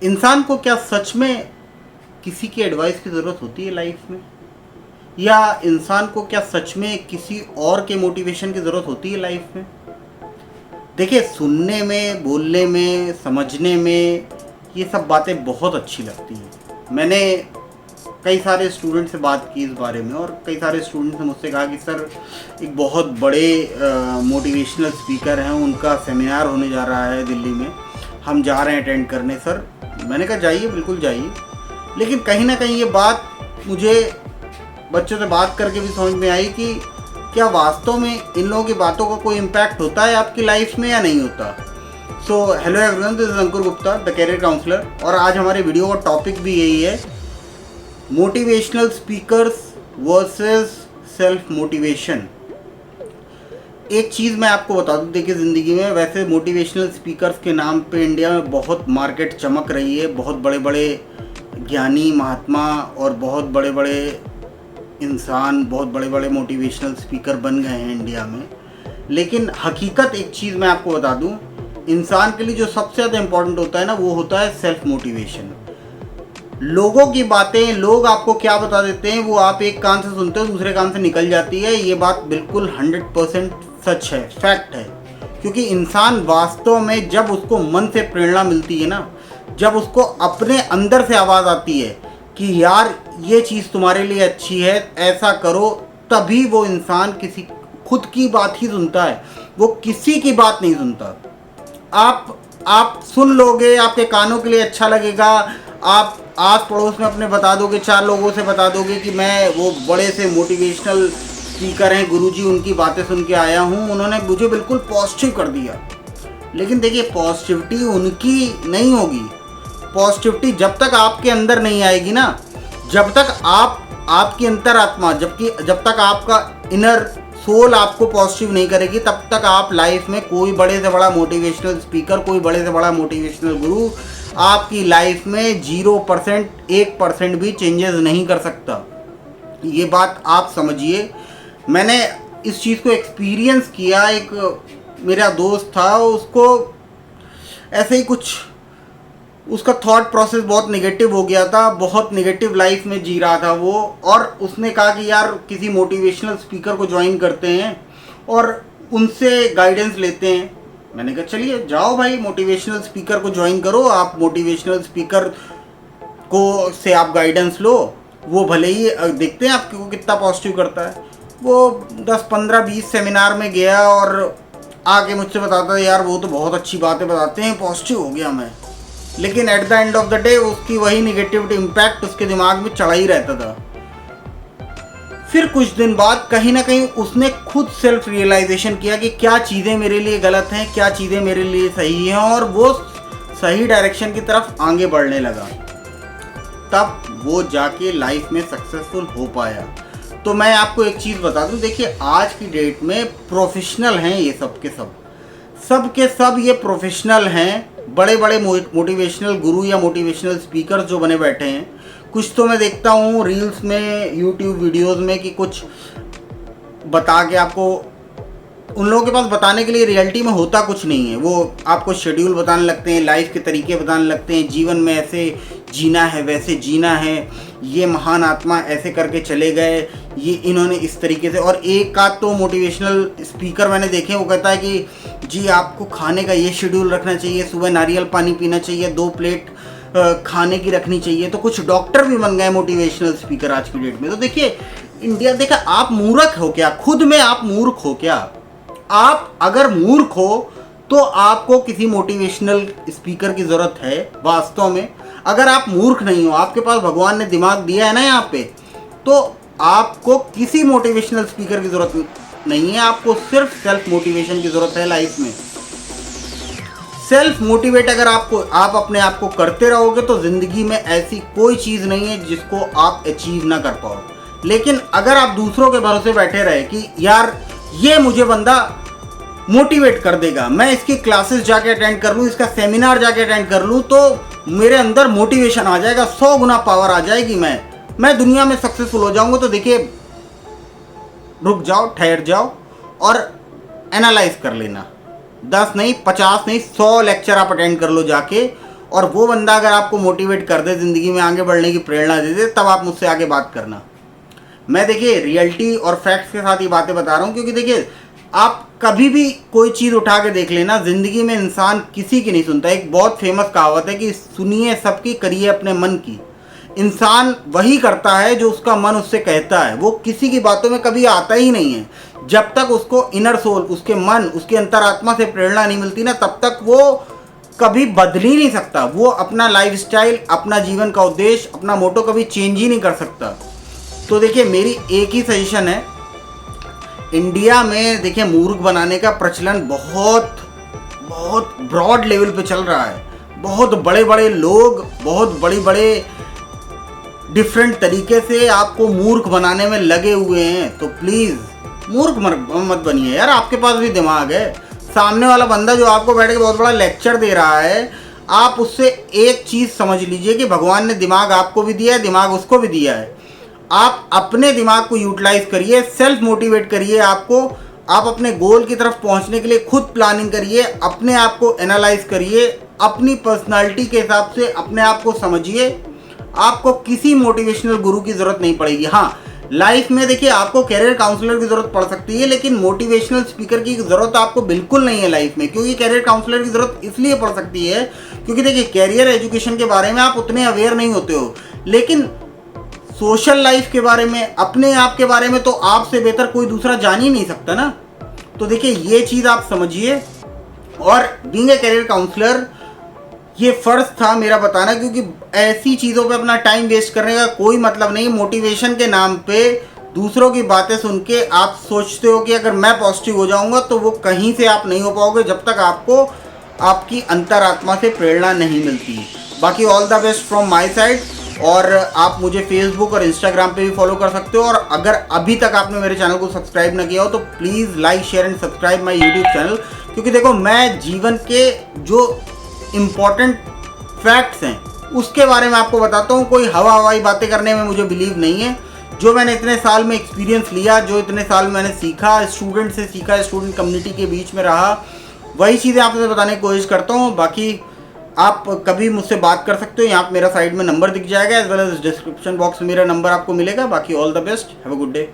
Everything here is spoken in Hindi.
इंसान को क्या सच में किसी की एडवाइस की ज़रूरत होती है लाइफ में, या इंसान को क्या सच में किसी और के मोटिवेशन की ज़रूरत होती है लाइफ में? देखिए, सुनने में, बोलने में, समझने में ये सब बातें बहुत अच्छी लगती हैं। मैंने कई सारे स्टूडेंट से बात की इस बारे में, और कई सारे स्टूडेंट्स ने मुझसे कहा कि सर, एक बहुत बड़े मोटिवेशनल स्पीकर हैं, उनका सेमिनार होने जा रहा है दिल्ली में, हम जा रहे हैं अटेंड करने। सर, मैंने कहा जाइए, बिल्कुल जाइए। लेकिन कहीं ना कहीं ये बात मुझे बच्चों से बात करके भी समझ में आई कि क्या वास्तव में इन लोगों की बातों का कोई इम्पैक्ट होता है आपकी लाइफ में या नहीं होता। So hello everyone, this is Ankur Gupta, the career counsellor, और आज हमारे वीडियो का टॉपिक भी यही है, motivational speakers versus self motivation. एक चीज़ मैं आपको बता दूं, देखिए ज़िंदगी में वैसे मोटिवेशनल स्पीकर्स के नाम पे इंडिया में बहुत मार्केट चमक रही है, बहुत बड़े बड़े ज्ञानी महात्मा और बहुत बड़े बड़े इंसान, बहुत बड़े बड़े मोटिवेशनल स्पीकर बन गए हैं इंडिया में। लेकिन हकीकत एक चीज़ मैं आपको बता दूं, इंसान के लिए जो सबसे ज़्यादा इम्पोर्टेंट होता है ना, वो होता है सेल्फ मोटिवेशन। लोगों की बातें, लोग आपको क्या बता देते हैं, वो आप एक कान से सुनते हो, दूसरे कान से निकल जाती है। ये बात बिल्कुल 100% सच है, फैक्ट है। क्योंकि इंसान वास्तव में जब उसको मन से प्रेरणा मिलती है ना, जब उसको अपने अंदर से आवाज़ आती है कि यार ये चीज़ तुम्हारे लिए अच्छी है, ऐसा करो, तभी वो इंसान किसी खुद की बात ही सुनता है, वो किसी की बात नहीं सुनता। आप सुन लोगे, आपके कानों के लिए अच्छा लगेगा, आप आस पड़ोस में अपने बता दोगे, 4 लोगों से बता दोगे कि मैं वो बड़े से मोटिवेशनल स्पीकर हैं गुरुजी, उनकी बातें सुन के आया हूँ, उन्होंने मुझे बिल्कुल पॉजिटिव कर दिया। लेकिन देखिए, पॉजिटिविटी उनकी नहीं होगी। पॉजिटिविटी जब तक आपके अंदर नहीं आएगी ना, जब तक आपकी अंतरात्मा, जब तक आपका इनर सोल आपको पॉजिटिव नहीं करेगी, तब तक आप लाइफ में कोई बड़े से बड़ा मोटिवेशनल स्पीकर, कोई बड़े से बड़ा मोटिवेशनल गुरु आपकी लाइफ में 0%, 1% भी चेंजेस नहीं कर सकता। ये बात आप समझिए। मैंने इस चीज़ को एक्सपीरियंस किया। एक मेरा दोस्त था, उसको ऐसे ही कुछ, उसका थॉट प्रोसेस बहुत नेगेटिव हो गया था, बहुत नेगेटिव लाइफ में जी रहा था वो, और उसने कहा कि यार किसी मोटिवेशनल स्पीकर को ज्वाइन करते हैं और उनसे गाइडेंस लेते हैं। मैंने कहा चलिए जाओ भाई, मोटिवेशनल स्पीकर को ज्वाइन करो, आप मोटिवेशनल स्पीकर को से आप गाइडेंस लो, वो भले ही देखते हैं आपको कितना पॉजिटिव करता है। वो 10, 15, 20 सेमिनार में गया और आके मुझसे बताता है यार वो तो बहुत अच्छी बातें बताते हैं, पॉजिटिव हो गया मैं। लेकिन at the end of the day उसकी वही निगेटिविटी इम्पैक्ट उसके दिमाग में चढ़ा ही रहता था। फिर कुछ दिन बाद कहीं ना कहीं उसने खुद सेल्फ रियलाइजेशन किया कि क्या चीज़ें मेरे लिए गलत हैं, क्या चीज़ें मेरे लिए सही हैं, और वो सही डायरेक्शन की तरफ आगे बढ़ने लगा। तब वो जाके लाइफ में सक्सेसफुल हो पाया। तो मैं आपको एक चीज़ बता दूं, देखिए आज की डेट में प्रोफेशनल हैं ये सब के सब ये प्रोफेशनल हैं। बड़े बड़े मोटिवेशनल गुरु या मोटिवेशनल स्पीकर जो बने बैठे हैं, कुछ तो मैं देखता हूँ रील्स में, यूट्यूब वीडियोस में, कि कुछ बता के आपको, उन लोगों के पास बताने के लिए रियलिटी में होता कुछ नहीं है। वो आपको शेड्यूल बताने लगते हैं, लाइफ के तरीके बताने लगते हैं, जीवन में ऐसे जीना है, वैसे जीना है, ये महान आत्मा ऐसे करके चले गए, ये इन्होंने इस तरीके से। और एक आध तो मोटिवेशनल स्पीकर मैंने देखे, वो कहता है कि जी आपको खाने का ये शेड्यूल रखना चाहिए, सुबह नारियल पानी पीना चाहिए, 2 प्लेट खाने की रखनी चाहिए। तो कुछ डॉक्टर भी बन गए मोटिवेशनल स्पीकर आज की डेट में। तो देखिए इंडिया, देखा आप मूर्ख हो क्या? खुद में आप मूर्ख हो क्या? आप अगर मूर्ख हो तो आपको किसी मोटिवेशनल स्पीकर की ज़रूरत है वास्तव में। अगर आप मूर्ख नहीं हो, आपके पास भगवान ने दिमाग दिया है ना यहाँ पे, तो आपको किसी मोटिवेशनल स्पीकर की ज़रूरत नहीं है। आपको सिर्फ सेल्फ मोटिवेशन की ज़रूरत है लाइफ में। सेल्फ मोटिवेट अगर आप अपने आप को करते रहोगे तो ज़िंदगी में ऐसी कोई चीज़ नहीं है जिसको आप अचीव ना कर पाओ। लेकिन अगर आप दूसरों के भरोसे बैठे रहे कि यार ये मुझे बंदा मोटिवेट कर देगा, मैं इसकी क्लासेस जाके अटेंड कर लूँ, इसका सेमिनार जाके अटेंड कर लूँ, तो मेरे अंदर मोटिवेशन आ जाएगा, 100 गुना पावर आ जाएगी, मैं दुनिया में सक्सेसफुल हो जाऊँगा। तो देखिए, रुक जाओ, ठहर जाओ और एनालाइज कर लेना। 10 नहीं, 50 नहीं, 100 लेक्चर आप अटेंड कर लो जाके, और वो बंदा अगर आपको मोटिवेट कर दे, ज़िंदगी में आगे बढ़ने की प्रेरणा दे दे, तब आप मुझसे आगे बात करना। मैं देखिए रियलिटी और फैक्ट्स के साथ ये बातें बता रहा हूँ, क्योंकि देखिए आप कभी भी कोई चीज़ उठा के देख लेना, ज़िंदगी में इंसान किसी की नहीं सुनता। एक बहुत फेमस कहावत है कि सुनिए सबकी, करिए अपने मन की। इंसान वही करता है जो उसका मन उससे कहता है, वो किसी की बातों में कभी आता ही नहीं है। जब तक उसको इनर सोल, उसके मन, उसकी अंतरात्मा से प्रेरणा नहीं मिलती ना, तब तक वो कभी बदल ही नहीं सकता। वो अपना लाइफस्टाइल, अपना जीवन का उद्देश्य, अपना मोटो कभी चेंज ही नहीं कर सकता। तो देखिए मेरी एक ही सजेशन है, इंडिया में देखिए मूर्ख बनाने का प्रचलन बहुत बहुत ब्रॉड लेवल पे चल रहा है। बहुत बड़े बड़े लोग बहुत बड़े बड़े डिफरेंट तरीके से आपको मूर्ख बनाने में लगे हुए हैं। तो प्लीज़ मूर्ख मत बनिए यार, आपके पास भी दिमाग है। सामने वाला बंदा जो आपको बैठ के बहुत बड़ा लेक्चर दे रहा है, आप उससे एक चीज़ समझ लीजिए कि भगवान ने दिमाग आपको भी दिया है, दिमाग उसको भी दिया है। आप अपने दिमाग को यूटिलाइज करिए, सेल्फ मोटिवेट करिए। आप अपने गोल की तरफ पहुंचने के लिए खुद प्लानिंग करिए, अपने आप को एनालाइज करिए, अपनी पर्सनालिटी के हिसाब से अपने आप को समझिए। आपको किसी मोटिवेशनल गुरु की ज़रूरत नहीं पड़ेगी। हाँ, लाइफ में देखिए आपको कैरियर काउंसलर की ज़रूरत पड़ सकती है, लेकिन मोटिवेशनल स्पीकर की ज़रूरत आपको बिल्कुल नहीं है लाइफ में। क्योंकि कैरियर काउंसलर की ज़रूरत इसलिए पड़ सकती है क्योंकि देखिए कैरियर एजुकेशन के बारे में आप उतने अवेयर नहीं होते हो, लेकिन सोशल लाइफ के बारे में, अपने आप के बारे में तो आपसे बेहतर कोई दूसरा जान ही नहीं सकता ना। तो देखिए ये चीज़ आप समझिए। और बीइंग ए कैरियर काउंसलर, ये फ़र्ज़ था मेरा बताना, क्योंकि ऐसी चीज़ों पे अपना टाइम वेस्ट करने का कोई मतलब नहीं। मोटिवेशन के नाम पे दूसरों की बातें सुन के आप सोचते हो कि अगर मैं पॉजिटिव हो जाऊंगा, तो वो कहीं से आप नहीं हो पाओगे जब तक आपको आपकी अंतरात्मा से प्रेरणा नहीं मिलती। बाकी all the best from my side. और आप मुझे फेसबुक और इंस्टाग्राम पे भी फॉलो कर सकते हो। और अगर अभी तक आपने मेरे चैनल को सब्सक्राइब ना किया हो तो please like, share and subscribe my YouTube channel. क्योंकि देखो मैं जीवन के जो इम्पॉर्टेंट फैक्ट्स हैं उसके बारे में आपको बताता हूँ। कोई हवाई बातें करने में मुझे बिलीव नहीं है। जो मैंने इतने साल में एक्सपीरियंस लिया, जो इतने साल मैंने सीखा, स्टूडेंट से सीखा, स्टूडेंट कम्युनिटी के बीच में रहा, वही चीज़ें आपसे बताने की कोशिश करता हूँ। बाकी आप कभी मुझसे बात कर सकते हो, यहाँ पे मेरा साइड में नंबर दिख जाएगा, as well as description box में मेरा नंबर आपको मिलेगा। बाकी all the best, have a good day.